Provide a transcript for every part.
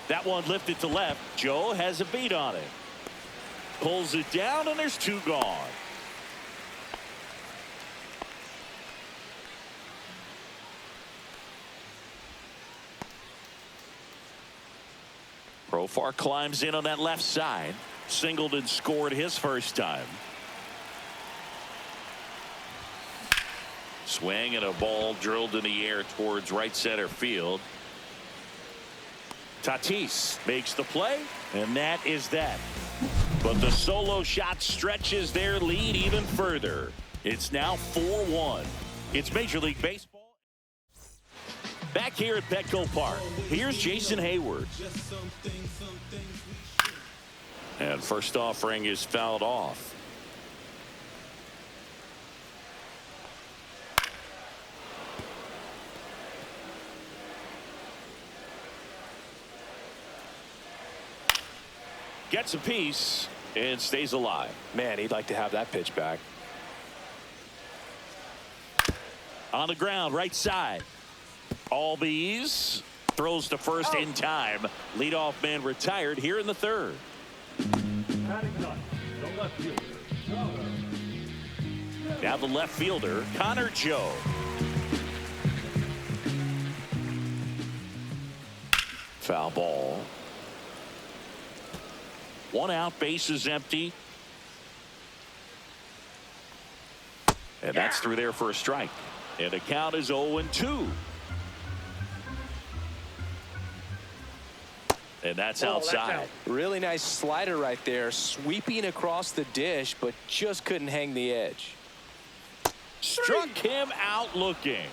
That one lifted to left. Joe has a beat on it. Pulls it down, and there's 2 gone. Profar climbs in on that left side. Singleton scored his first time. Swing and a ball drilled in the air towards right center field. Tatis makes the play, and that is that. But the solo shot stretches their lead even further. It's now 4-1. It's Major League Baseball. Back here at Petco Park, here's Jason Hayward. And first offering is fouled off. Gets a piece and stays alive. Man, he'd like to have that pitch back. On the ground, right side. Albies throws to first in time. Leadoff man retired here in the 3rd. Now the left fielder, Connor Joe. Foul ball. 1 out, bases empty. And that's through there for a strike. And the count is 0-2. And that's outside. Really nice slider right there, sweeping across the dish, but just couldn't hang the edge. Struck him out looking.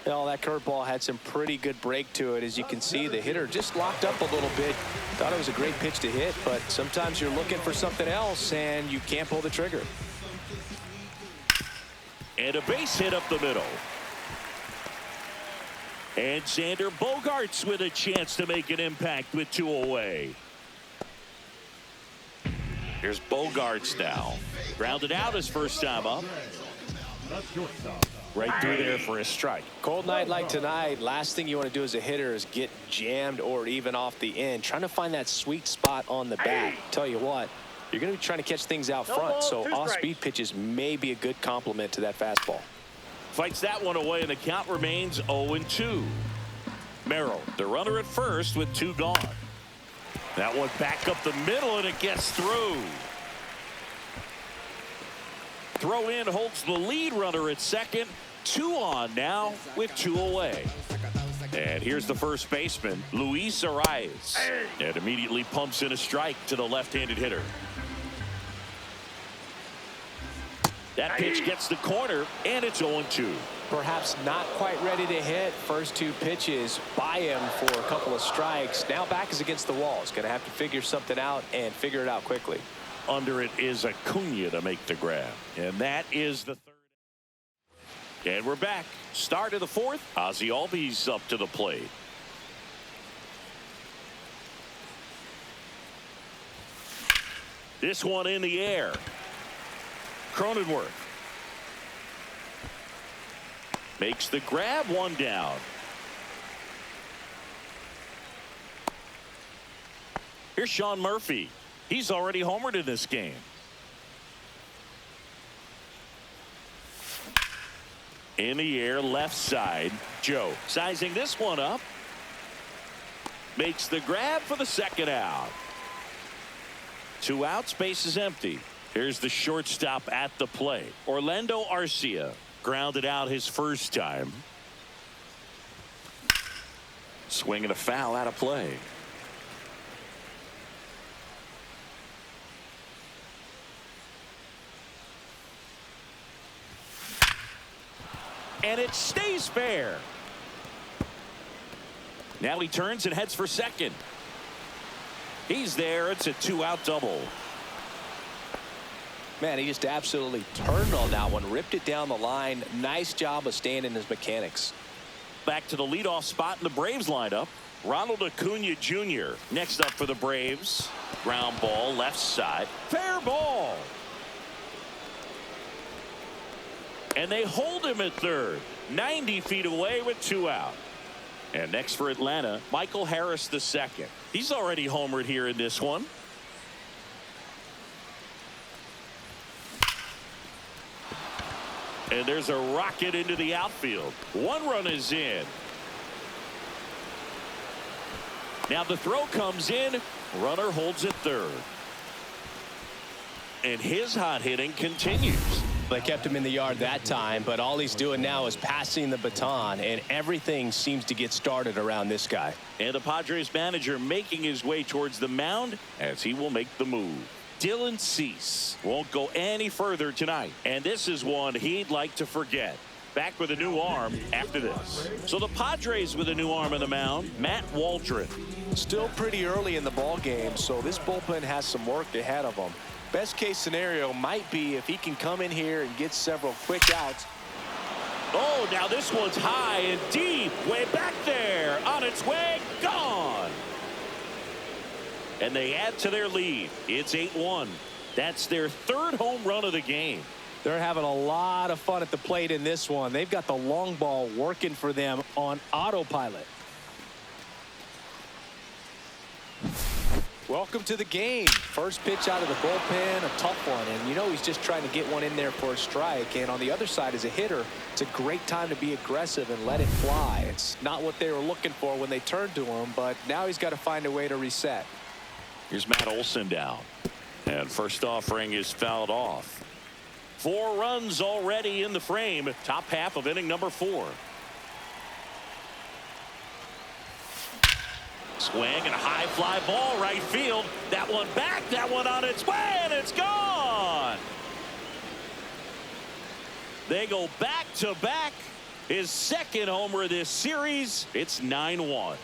Well, that curveball had some pretty good break to it. As you can see, the hitter just locked up a little bit. Thought it was a great pitch to hit, but sometimes you're looking for something else and you can't pull the trigger. And a base hit up the middle. And Xander Bogaerts with a chance to make an impact with 2 away. Here's Bogaerts now. Grounded out his first time up. Right through there for a strike. Cold night like tonight, last thing you want to do as a hitter is get jammed or even off the end. Trying to find that sweet spot on the bat. Tell you what, you're going to be trying to catch things out front, so off-speed pitches may be a good complement to that fastball. Fights that one away, and the count remains 0-2. Merrill, the runner at first with 2 gone. That one back up the middle, and it gets through. Throw in holds the lead runner at second. 2 on now with 2 away. And here's the first baseman, Luis Arias. And immediately pumps in a strike to the left-handed hitter. That pitch gets the corner, and it's 0-2. Perhaps not quite ready to hit. First 2 pitches by him for a couple of strikes. Now back is against the wall. He's going to have to figure something out and figure it out quickly. Under it is Acuna to make the grab. And that is the 3rd. And we're back. Start of the 4th. Ozzie Albies up to the plate. This one in the air. Cronenworth makes the grab, 1 down. Here's Sean Murphy. He's already homered in this game. In the air, left side. Joe sizing this one up. Makes the grab for the 2nd out. 2 outs, base is empty. Here's the shortstop at the plate. Orlando Arcia grounded out his first time. Swing and a foul out of play. And it stays fair. Now he turns and heads for second. He's there. It's a 2-out double. Man, he just absolutely turned on that one, ripped it down the line. Nice job of staying in his mechanics. Back to the leadoff spot in the Braves lineup. Ronald Acuna Jr. next up for the Braves. Ground ball, left side. Fair ball. And they hold him at third. 90 feet away with 2 out. And next for Atlanta, Michael Harris II. He's already homered here in this one. And there's a rocket into the outfield. One run is in. Now the throw comes in. Runner holds at third. And his hot hitting continues. They kept him in the yard that time, but all he's doing now is passing the baton, and everything seems to get started around this guy. And the Padres manager making his way towards the mound as he will make the move. Dylan Cease won't go any further tonight, and this is one he'd like to forget. Back with a new arm after this. So the Padres with a new arm on the mound, Matt Waldron. Still pretty early in the ball game, so this bullpen has some work ahead of them. Best case scenario might be if he can come in here and get several quick outs. Oh, now this one's high and deep, way back there, on its way, gone. And they add to their lead. It's 8-1. That's their third home run of the game. They're having a lot of fun at the plate in this one. They've got the long ball working for them on autopilot. Welcome to the game. First pitch out of the bullpen, a tough one. And you know he's just trying to get one in there for a strike. And on the other side, as a hitter, it's a great time to be aggressive and let it fly. It's not what they were looking for when they turned to him, but now he's got to find a way to reset. Here's Matt Olson down. And first offering is fouled off. 4 runs already in the frame. Top half of inning number 4. Swing and a high fly ball right field. That one back, that one on its way, and it's gone. They go back to back. His second homer of this series. It's 9-1.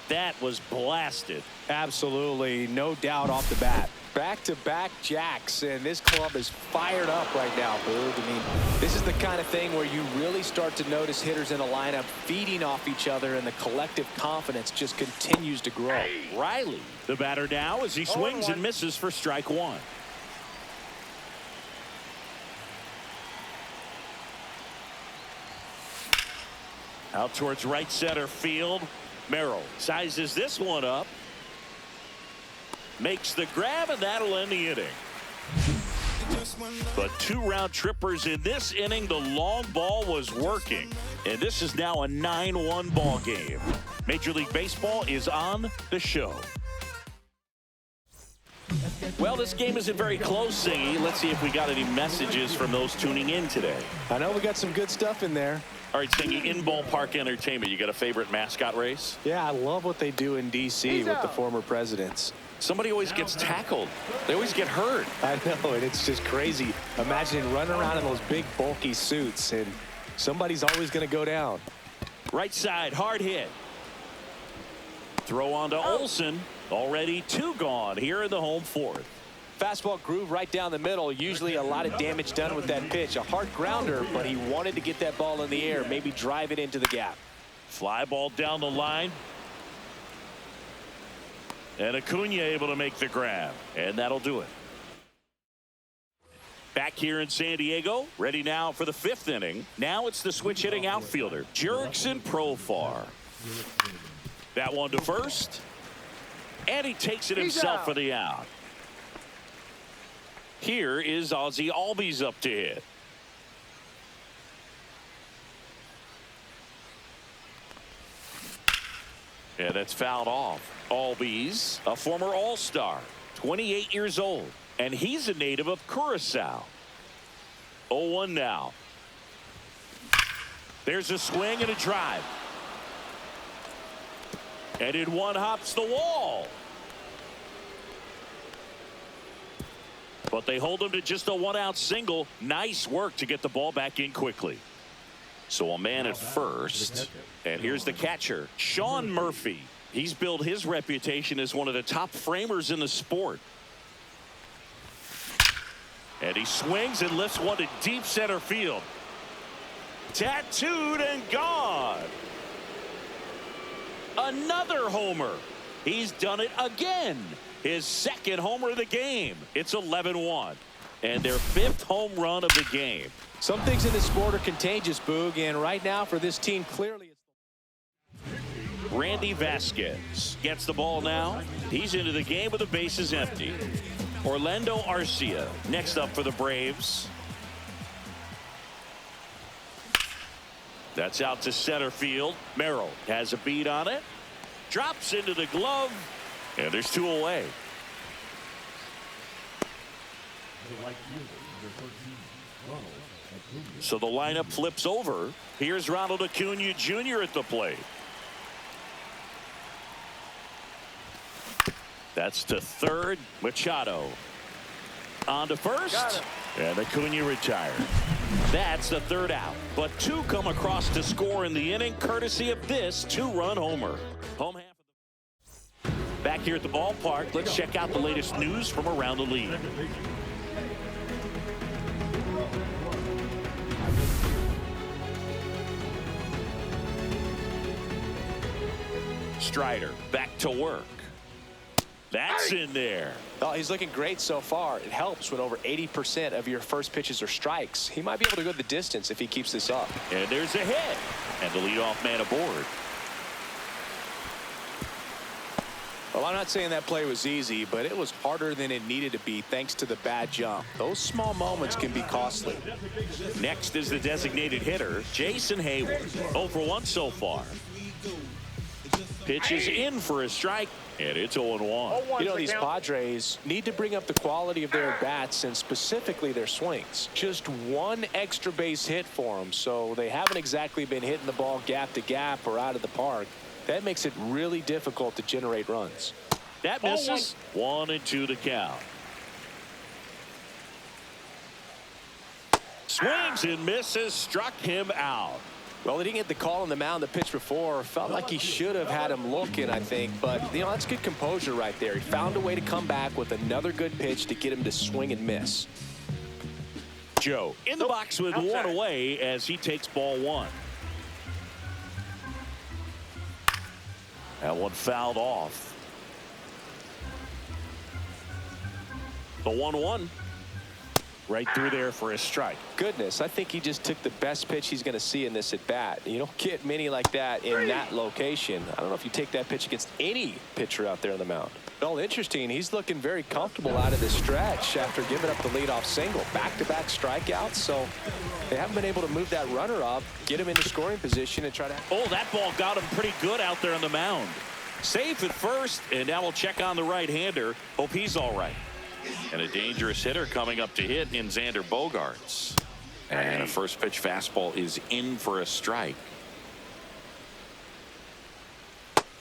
That was blasted. Absolutely, no doubt off the bat. Back-to-back jacks, and this club is fired up right now, Boog. I mean, this is the kind of thing where you really start to notice hitters in a lineup feeding off each other, and the collective confidence just continues to grow. Riley, the batter now, as he swings and misses for strike 1. Out towards right center field. Merrill sizes this one up. Makes the grab, and that'll end the inning. But 2 round trippers in this inning. The long ball was working, and this is now a 9-1 ball game. Major League Baseball is on the show. Well, this game isn't very close, Singy. Let's see if we got any messages from those tuning in today. I know we got some good stuff in there. All right, Singy, in ballpark entertainment, you got a favorite mascot race? Yeah, I love what they do in D.C. with the former presidents. Somebody always gets tackled. They always get hurt. I know, and it's just crazy. Imagine running around in those big, bulky suits, and somebody's always going to go down. Right side, hard hit. Throw on to Olson. Already 2 gone here in the home 4th. Fastball groove right down the middle. Usually a lot of damage done with that pitch. A hard grounder, but he wanted to get that ball in the air, maybe drive it into the gap. Fly ball down the line. And Acuna able to make the grab. And that'll do it. Back here in San Diego. Ready now for the 5th inning. Now it's the switch hitting outfielder, Jurickson Profar. That one to first. And he takes it himself for the out. Here is Ozzie Albies up to hit. Yeah, that's fouled off. Albies, a former All-Star, 28 years old, and he's a native of Curacao. 0-1 now. There's a swing and a drive. And in one hops the wall. But they hold him to just a 1-out single. Nice work to get the ball back in quickly. So a man at first. And here's the catcher, Sean Murphy. He's built his reputation as one of the top framers in the sport. And he swings and lifts one to deep center field. Tattooed and gone. Another homer. He's done it again. His second homer of the game. It's 11-1. And their 5th home run of the game. Some things in this sport are contagious, Boog, and right now for this team, clearly it's Randy Vasquez gets the ball now. He's into the game with the bases empty. Orlando Arcia next up for the Braves. That's out to center field. Merrill has a beat on it. Drops into the glove. And there's two away. So the lineup flips over. Here's Ronald Acuna Jr. at the plate. That's to third. Machado on to first. And Acuna retired. That's the third out. But two come across to score in the inning, courtesy of this two-run homer. Home half of the... Back here at the ballpark, let's check out the latest news from around the league. Strider back to work. That's in there. Oh, he's looking great so far. It helps when over 80% of your first pitches are strikes. He might be able to go the distance if he keeps this up. And there's a hit. And the leadoff man aboard. Well, I'm not saying that play was easy, but it was harder than it needed to be thanks to the bad jump. Those small moments can be costly. Next is the designated hitter, Jason Hayward. 0 for 1 so far. Pitches in for a strike, and it's 0-1. You know, these Padres need to bring up the quality of their bats and specifically their swings. Just one extra base hit for them, so they haven't exactly been hitting the ball gap to gap or out of the park. That makes it really difficult to generate runs. That misses. 1-2 to count. Swings and misses, struck him out. Well, he didn't get the call on the mound the pitch before. Felt like he should have had him looking, I think. But, you know, that's good composure right there. He found a way to come back with another good pitch to get him to swing and miss. Joe in the box with one away as he takes ball one. That one fouled off. The 1-1. Right through there for a strike. Goodness, I think he just took the best pitch he's going to see in this at bat. You don't get many like that in that location. I don't know if you take that pitch against any pitcher out there on the mound. Well, interesting. He's looking very comfortable out of the stretch after giving up the leadoff single. Back-to-back strikeouts, so they haven't been able to move that runner up, get him into scoring position, and try to... Oh, that ball got him pretty good out there on the mound. Safe at first, and now we'll check on the right-hander. Hope he's all right. And a dangerous hitter coming up to hit in Xander Bogaerts. And a first pitch fastball is in for a strike.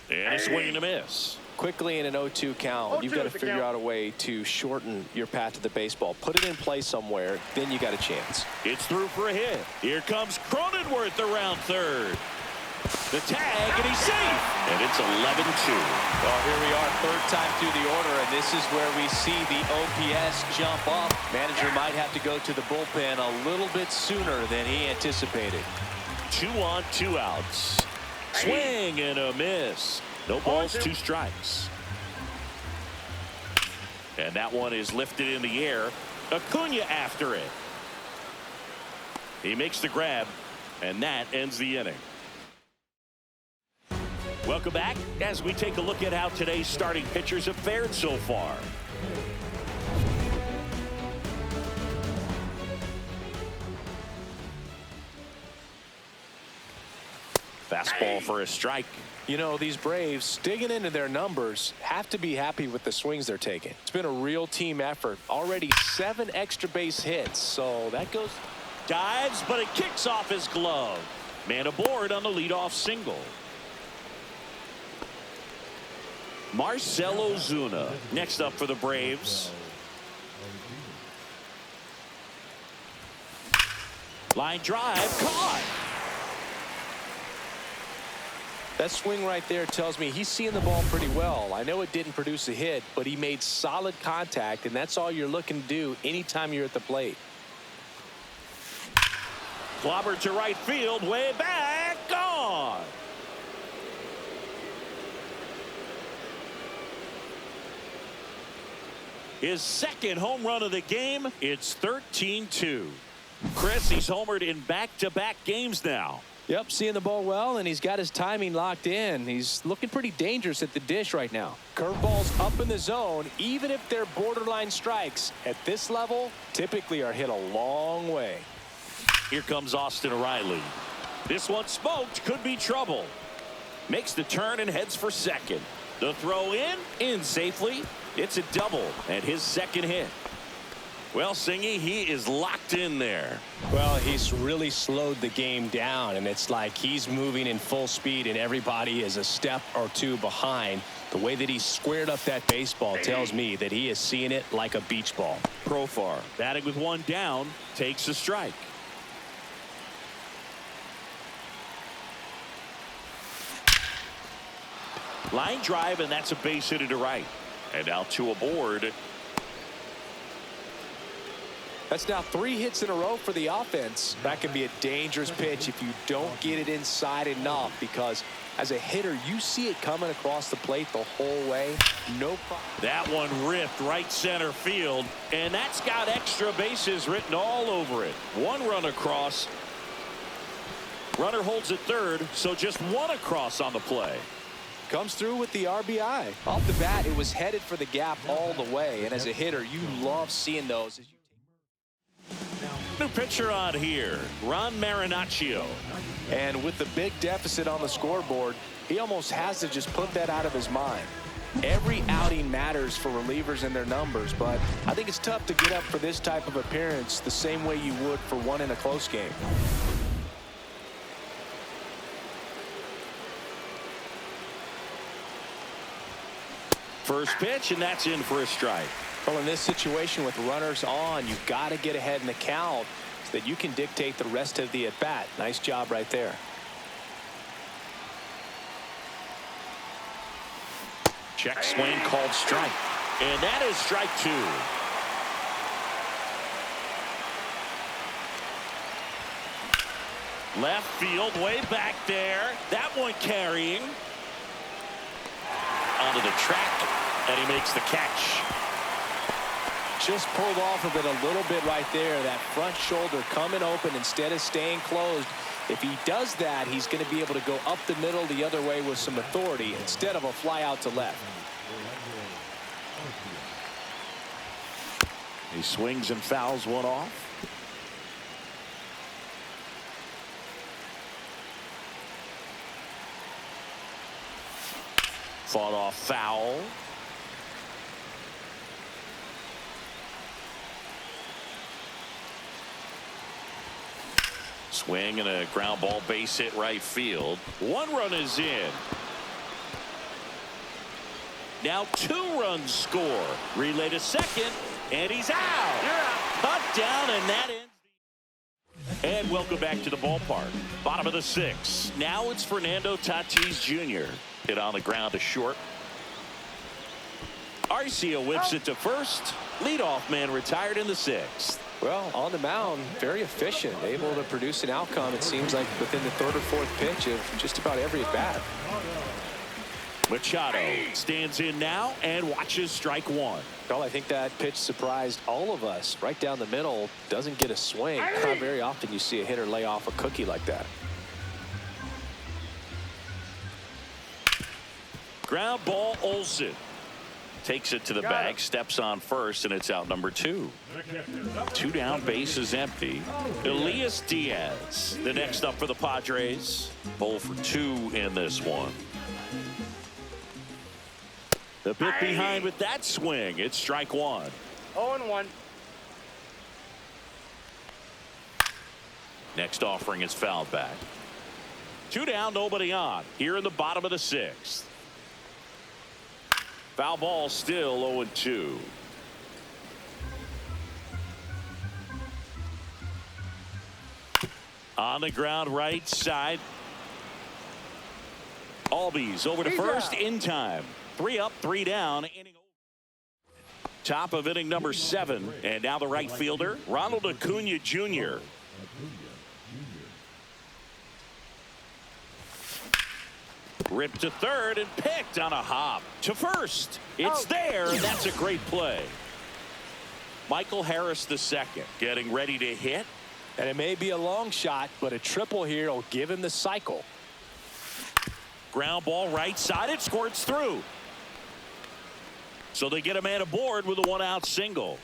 And a swing and a miss. Quickly in an 0-2 count, you've got to figure out a way to shorten your path to the baseball. Put it in play somewhere, then you got a chance. It's through for a hit. Here comes Cronenworth around third. The tag, and he's safe. And it's 11-2. Well, here we are, third time through the order, and this is where we see the OPS jump up. Manager might have to go to the bullpen a little bit sooner than he anticipated. 2 on, 2 outs. Swing and a miss. No balls, 2 strikes. And that one is lifted in the air. Acuna after it. He makes the grab, and that ends the inning. Welcome back as we take a look at how today's starting pitchers have fared so far. Fastball for a strike. You know, these Braves, digging into their numbers, have to be happy with the swings they're taking. It's been a real team effort. Already 7 extra base hits, so that goes... Dives, but it kicks off his glove. Man aboard on the leadoff single. Marcell Ozuna next up for the Braves. Line drive caught. That swing right there tells me he's seeing the ball pretty well. I know it didn't produce a hit, but he made solid contact, and that's all you're looking to do anytime you're at the plate. Clobber to right field, way back, gone. His second home run of the game. It's 13-2. Chris, he's homered in back-to-back games now. Yep, seeing the ball well, and he's got his timing locked in. He's looking pretty dangerous at the dish right now. Curveballs up in the zone, even if they're borderline strikes, at this level, typically are hit a long way. Here comes Austin Riley. This one smoked, could be trouble. Makes the turn and heads for second. The throw in safely. It's a double, and his second hit. Well, Singy, he is locked in there. Well, he's really slowed the game down, and it's like he's moving in full speed, and everybody is a step or two behind. The way that he squared up that baseball tells me that he is seeing it like a beach ball. Profar, batting with one down, takes a strike. Line drive, and that's a base hit to right. And now two aboard. That's now 3 hits in a row for the offense. That can be a dangerous pitch if you don't get it inside enough, because as a hitter, you see it coming across the plate the whole way. No problem. That one ripped right center field, and that's got extra bases written all over it. 1 run across. Runner holds at third, so just 1 across on the play. Comes through with the RBI. Off the bat, it was headed for the gap all the way, and as a hitter, you love seeing those. New pitcher on here, Ron Marinaccio. And with the big deficit on the scoreboard, he almost has to just put that out of his mind. Every outing matters for relievers and their numbers, but I think it's tough to get up for this type of appearance the same way you would for one in a close game. First pitch, and that's in for a strike. Well, in this situation with runners on, you've got to get ahead in the count so that you can dictate the rest of the at-bat. Nice job right there. Check swing called strike. And that is strike 2. Left field, way back there. That one carrying. Onto the track, and he makes the catch. Just pulled off of it a little bit right there. That front shoulder coming open instead of staying closed. If he does that, he's going to be able to go up the middle the other way with some authority instead of a fly out to left. He swings and fouls one off. Fought off foul. Swing and a ground ball, base hit right field. 1 run is in. Now 2 runs score. Relay to second, and he's out. Cut down, and that ends. And welcome back to the ballpark. Bottom of the 6th. Now it's Fernando Tatis Jr. Hit on the ground to short. Arcia whips it to first. Leadoff man retired in the 6th. Well, on the mound, very efficient, able to produce an outcome, it seems like, within the 3rd or 4th pitch of just about every at bat. Machado stands in now and watches strike 1. Well, I think that pitch surprised all of us. Right down the middle, doesn't get a swing. Not very often you see a hitter lay off a cookie like that. Ground ball, Olsen. Takes it to the bag, steps on first, and it's out number 2. 2 down, base is empty. Elias Diaz, the next up for the Padres. 0 for 2 in this one. The bit behind with that swing. It's strike 1. 0-1. Next offering is fouled back. 2 down, nobody on. Here in the bottom of the 6th. Foul ball, still 0-2. On the ground, right side. Albies over to first in time. 3 up, 3 down. Top of inning number 7. And now the right fielder, Ronald Acuna Jr. Ripped to third and picked on a hop to first. It's there, and that's a great play. Michael Harris II getting ready to hit. And it may be a long shot, but a triple here will give him the cycle. Ground ball right side. It squirts through. So they get a man aboard with a one-out single.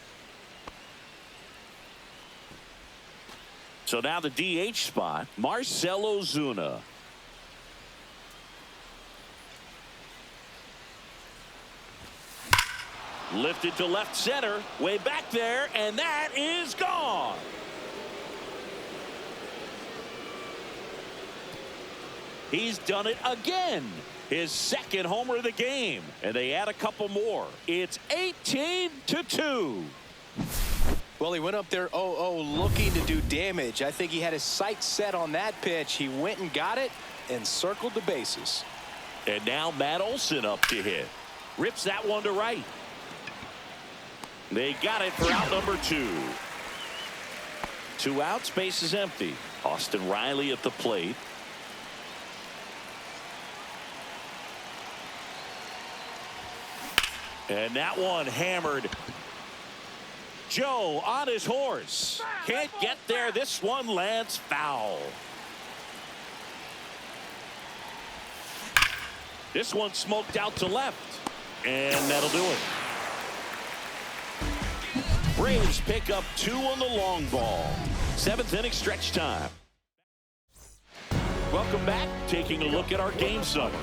So now the DH spot, Marcell Ozuna. Lifted to left center, way back there, and that is gone. He's done it again. His second homer of the game, and they add a couple more. It's 18-2. Well, he went up there 0-0 looking to do damage. I think he had his sights set on that pitch. He went and got it and circled the bases. And now Matt Olson up to hit. Rips that one to right. They got it for out number 2. 2 outs, base is empty. Austin Riley at the plate. And that one hammered. Joe on his horse. Can't get there. This one lands foul. This one smoked out to left. And that'll do it. Braves pick up 2 on the long ball. 7th inning stretch time. Welcome back. Taking a look at our game summary.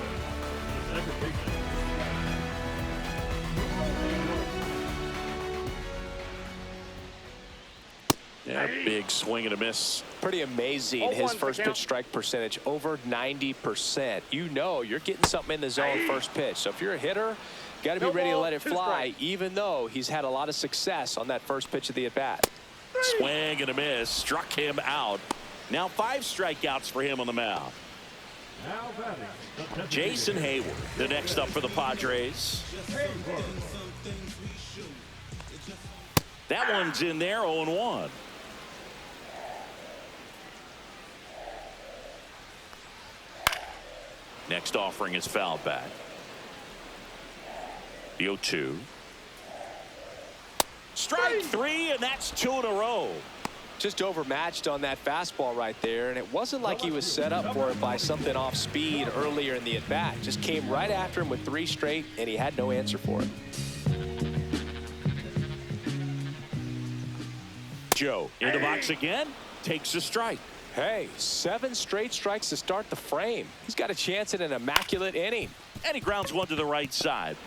Yeah, big swing and a miss. Pretty amazing. His first pitch strike percentage over 90%. You know you're getting something in the zone first pitch. So if you're a hitter, got to be ready to let it fly, even though he's had a lot of success on that first pitch of the at-bat. Swing and a miss. Struck him out. Now 5 strikeouts for him on the mound. Jason Hayward, the next up for the Padres. That one's in there, 0-1. Next offering is fouled back. The 0-2. Strike 3, and that's 2 in a row. Just overmatched on that fastball right there, and it wasn't like he was set up for it by something off speed earlier in the at-bat. Just came right after him with 3 straight, and he had no answer for it. Joe in the box again, takes a strike. Hey, 7 straight strikes to start the frame. He's got a chance at an immaculate inning. And he grounds one to the right side.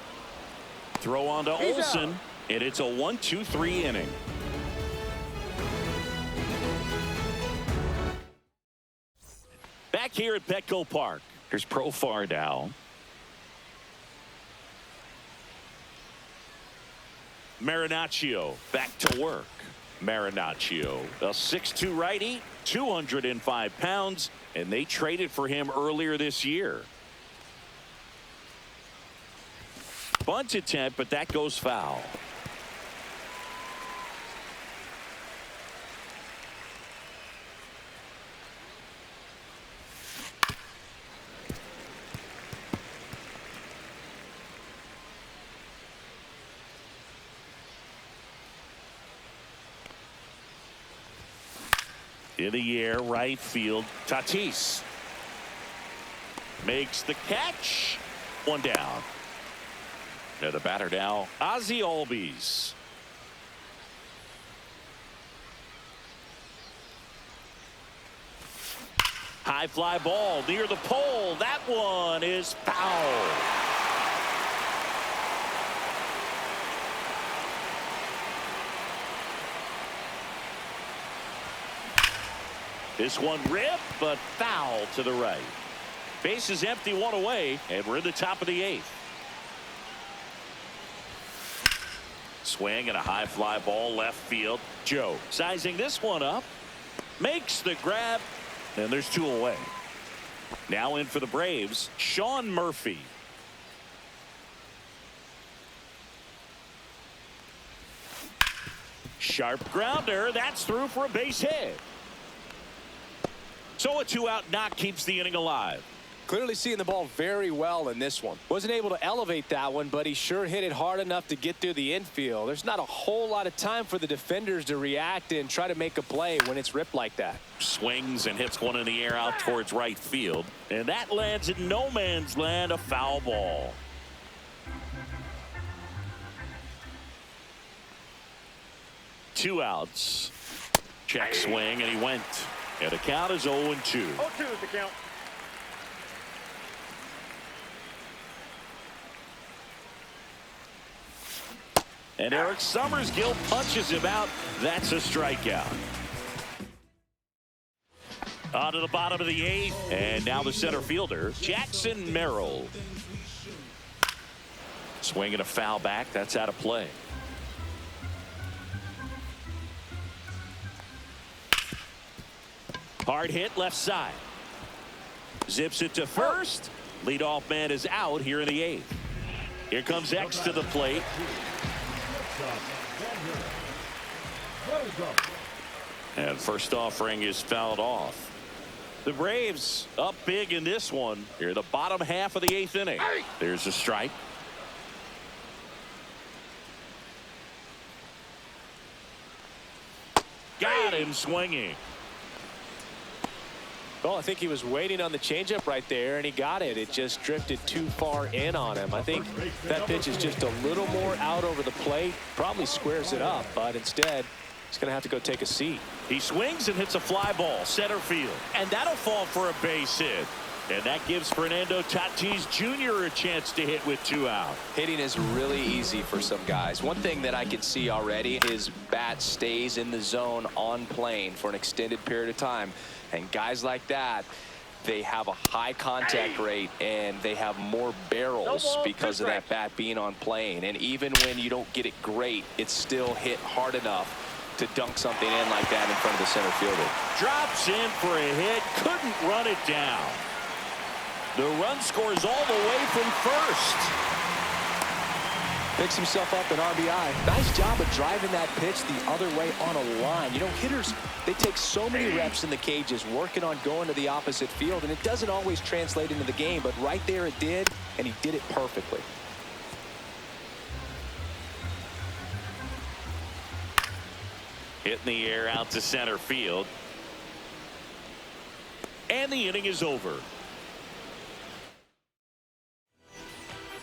Throw on to Olson, and it's a 1-2-3 inning. Back here at Petco Park, here's Profar now. Marinaccio back to work. Marinaccio, a 6'2" righty, 205 pounds, and they traded for him earlier this year. Bunt attempt, but that goes foul. In the air, right field, Tatis makes the catch. 1 down. Now the batter now, Ozzie Albies. High fly ball near the pole. That one is foul. This one ripped, but foul to the right. Base is empty, 1 away, and we're in the top of the 8th. Swing and a high fly ball left field. Joe sizing this one up, makes the grab, and there's 2 away. Now in for the Braves, Sean Murphy. Sharp grounder, that's through for a base hit. So a 2-out knock keeps the inning alive. Clearly seeing the ball very well in this one. Wasn't able to elevate that one, but he sure hit it hard enough to get through the infield. There's not a whole lot of time for the defenders to react and try to make a play when it's ripped like that. Swings and hits one in the air out towards right field. And that lands in no man's land, a foul ball. Two outs. Check swing, and he went. And the count is 0-2. 0-2 is the count. And Eric Summersgill punches him out. That's a strikeout. On to the bottom of the 8th. And now the center fielder, Jackson Merrill. Swinging a foul back. That's out of play. Hard hit left side. Zips it to first. Leadoff man is out here in the 8th. Here comes X to the plate. And first offering is fouled off. The Braves up big in this one. Here, the bottom half of the 8th inning. There's a strike. Got him swinging. Well, I think he was waiting on the changeup right there, and he got it. It just drifted too far in on him. I think that pitch is just a little more out over the plate. Probably squares it up, but instead, he's going to have to go take a seat. He swings and hits a fly ball center field, and that'll fall for a base hit. And that gives Fernando Tatis Jr. a chance to hit with 2 out. Hitting is really easy for some guys. One thing that I can see already, his bat stays in the zone on plane for an extended period of time. And guys like that, they have a high contact rate and they have more barrels because of that bat being on plane. And even when you don't get it great, it's still hit hard enough to dunk something in like that in front of the center fielder. Drops in for a hit, couldn't run it down. The run scores all the way from first. Picks himself up an RBI. Nice job of driving that pitch the other way on a line. You know, hitters, they take so many reps in the cages working on going to the opposite field, and it doesn't always translate into the game, but right there it did, and he did it perfectly. Hit in the air out to center field. And the inning is over.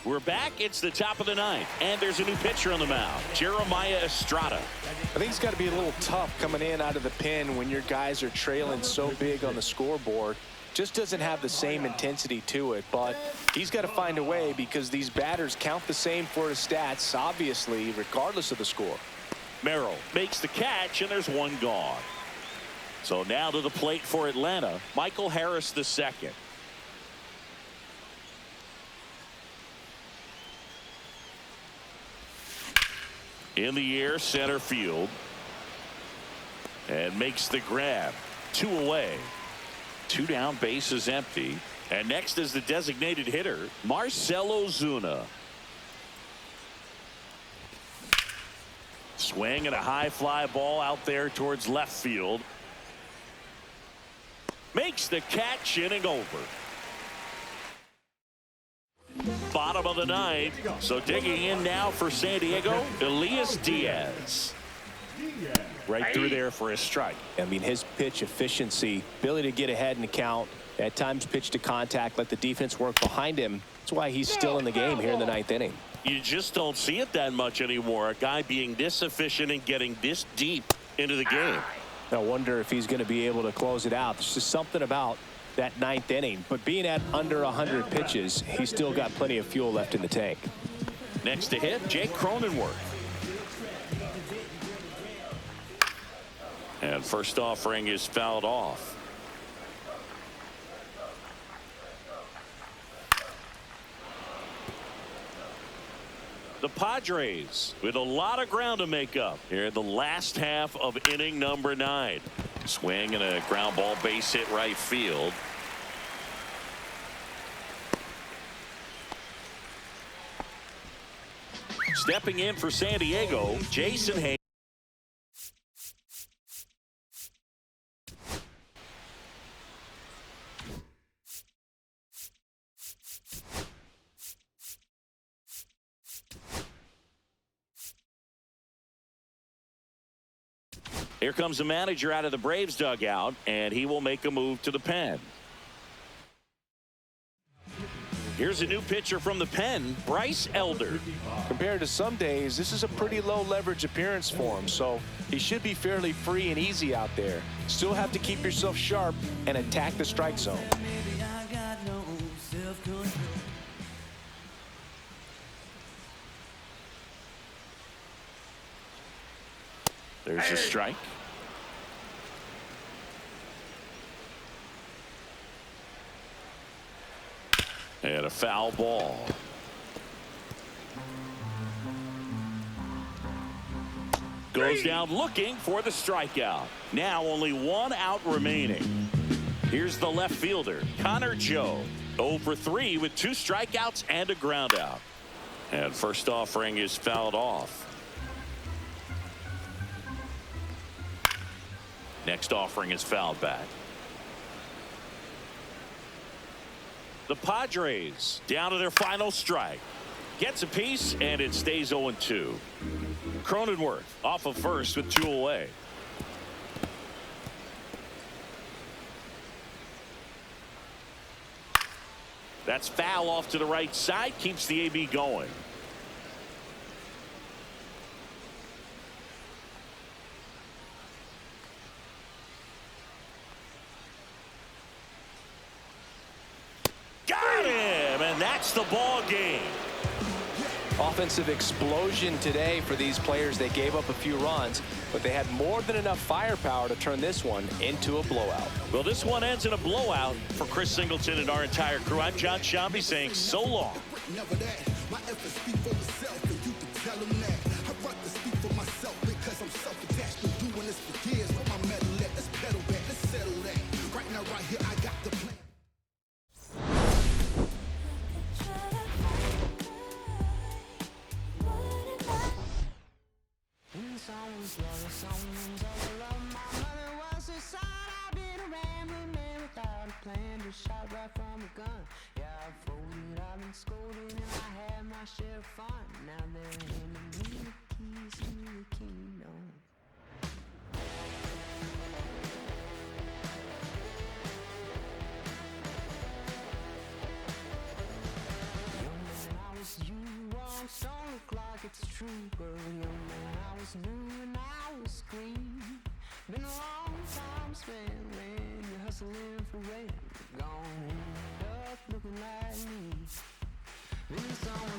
We're back. It's the top of the 9th, and there's a new pitcher on the mound, Jeremiah Estrada. I think it's got to be a little tough coming in out of the pen when your guys are trailing so big on the scoreboard. Just doesn't have the same intensity to it, but he's got to find a way because these batters count the same for his stats, obviously, regardless of the score. Merrill makes the catch, and there's one gone. So now to the plate for Atlanta, Michael Harris II. In the air, center field. And makes the grab. 2 away. 2 down, base is empty. And next is the designated hitter, Marcell Ozuna. Swing and a high fly ball out there towards left field. Makes the catch, inning over. Bottom of the 9th. So digging in now for San Diego, Elias Diaz. Right through there for a strike. I mean, his pitch efficiency, ability to get ahead in the count, at times pitch to contact, let the defense work behind him. That's why he's still in the game here in the 9th inning. You just don't see it that much anymore. A guy being this efficient and getting this deep into the game. I wonder if he's going to be able to close it out. There's just something about that 9th inning, but being at under 100 pitches, he's still got plenty of fuel left in the tank. Next to hit, Jake Cronenworth. And first offering is fouled off. The Padres with a lot of ground to make up here in the last half of inning number 9. Swing and a ground ball base hit right field. Stepping in for San Diego, Jason Hayes. Here comes the manager out of the Braves dugout, and he will make a move to the pen. Here's a new pitcher from the pen, Bryce Elder. Compared to some days, this is a pretty low leverage appearance for him, so he should be fairly free and easy out there. Still have to keep yourself sharp and attack the strike zone. There's a strike. And a foul ball. Goes down looking for the strikeout. Now only one out remaining. Here's the left fielder, Connor Joe. 0 for 3 with 2 strikeouts and a ground out. And first offering is fouled off. Next offering is fouled back. The Padres down to their final strike. Gets a piece, and it stays 0-2. Cronenworth off of first with 2 away. That's foul off to the right side. Keeps the AB going. Got him, and that's the ball game. Offensive explosion today for these players. They gave up a few runs, but they had more than enough firepower to turn this one into a blowout. Well, this one ends in a blowout for Chris Singleton and our entire crew. I'm John Shambi saying so long. Shot right from a gun. Yeah, I've folded, I've been scolded, and I had my share of fun. Now they're handing me the keys to the kingdom. Young man, I was you, once on the clock, it's true. But young man, I was new and I was green. Been a long time spent when you're hustling for rent. Gone and up looking like me. Been somewhere